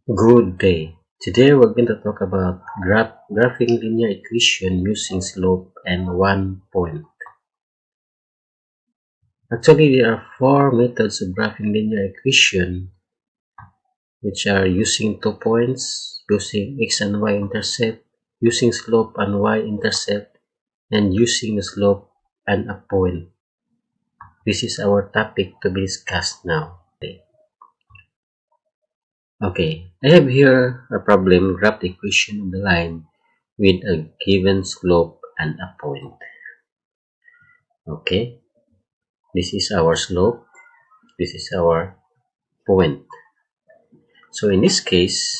Good day. Today we're going to talk about graphing linear equation using slope and 1 point. Actually, there are 4 methods of graphing linear equation, which are using 2 points, using x and y intercept, using slope and y intercept, and using a slope and a point. This is our topic to be discussed now. Okay, I have here a problem, graph the equation of the line with a given slope and a point. Okay, this is our slope, this is our point. So in this case,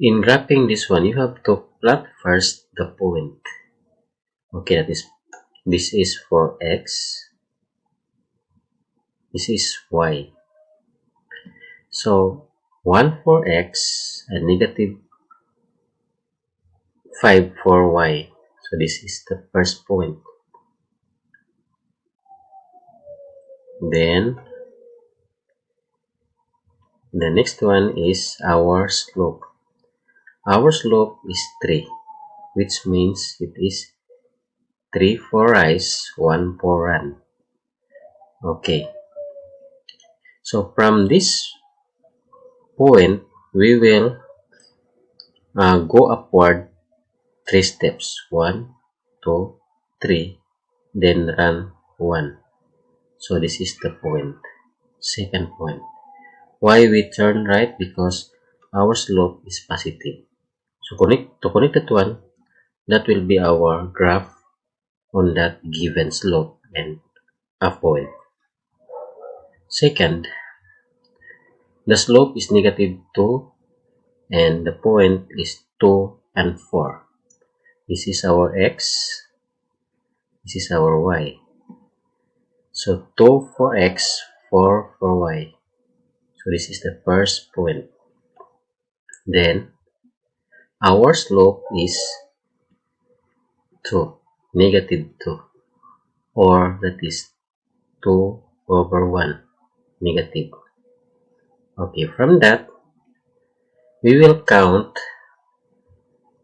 in graphing this one, you have to plot first the point. Okay, this is for x, this is y. So 1 for x and negative 5 for y. So this is the first point. Then the next one is our slope. Our slope is 3, which means it is 3 for rise, 1 for run. Okay. So from this point, we will go upward 3 steps. 1, 2, 3, then run 1. So this is the point. Second point. Why we turn right? Because our slope is positive. So to connect that one, that will be our graph on that given slope and a point. Second, the slope is negative 2 and the point is 2 and 4. This is our x, this is our y. So 2 for x, 4 for y. So this is the first point. Then our slope is 2, negative 2, or that is 2 over 1, negative. Okay, from that, we will count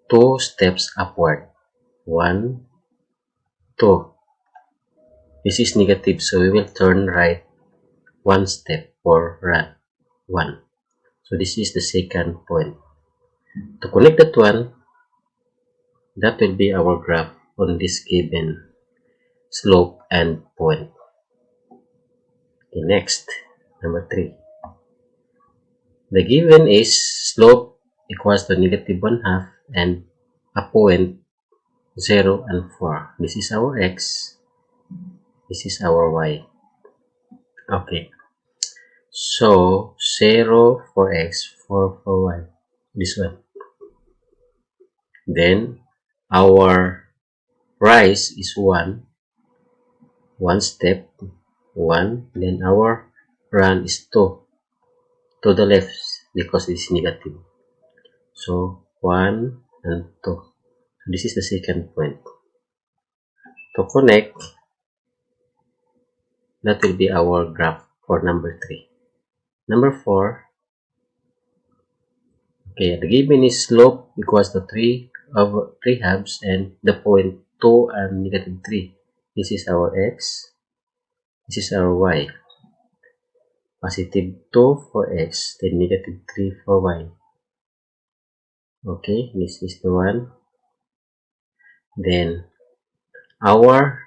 2 steps upward. 1, 2. This is negative, so we will turn right 1 step or run 1. So this is the second point. To connect that one, that will be our graph on this given slope and point. Okay, next, number 3. The given is slope equals to negative 1/2 and a point 0 and 4. This is our x, this is our y. Okay, so 0 for x, 4 for y, this one. Then our rise is 1 step, 1. Then our run is 2 to the left because it is negative. So 1 and 2. So this is the second point. To connect, that will be our graph for number 3. Number 4, okay, the given is slope equals to 3 over 3 halves and the point 2 and negative 3. This is our x, this is our y. Positive 2 for x, then negative 3 for y. Okay, this is the one. Then our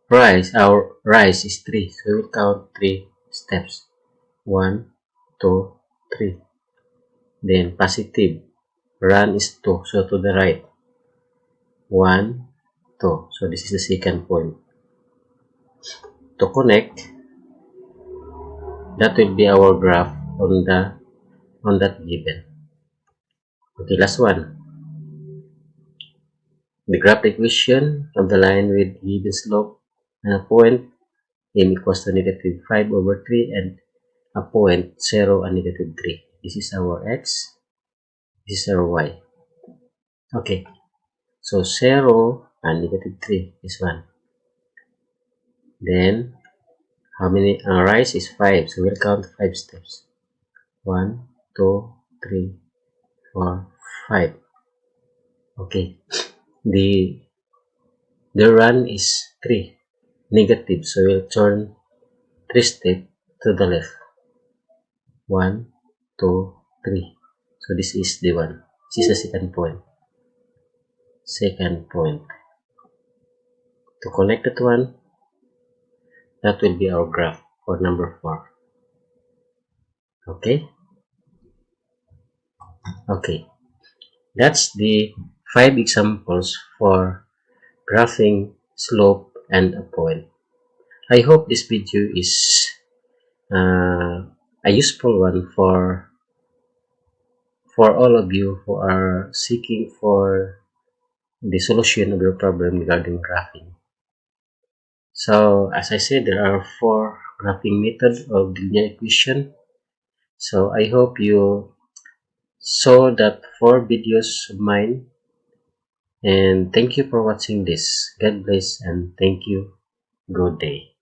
rise is 3, so we will count 3 steps. 1, 2, 3. Then positive run is 2, so to the right. 1, 2. So this is the second point. To connect, that will be our graph on that given. Okay, last one. The graph equation of the line with given slope and a point m equals to negative 5 over 3 and a point 0 and negative 3. This is our x, this is our y. Okay, so 0 and negative 3 is 1. Then how many rise is 5, so we'll count 5 steps. 1, 2, 3, 4, 5. Okay, the run is 3, negative, so we'll turn 3 steps to the left. 1, 2, 3. So this is the one. This is the second point. Second point. To connect that one, that will be our graph for number 4. Okay? Okay. That's the 5 examples for graphing slope and a point. I hope this video is a useful one for all of you who are seeking for the solution of your problem regarding graphing. So as I said, there are 4 graphing methods of the linear equation. So I hope you saw that 4 videos of mine, and thank you for watching this. God bless and thank you. Good day.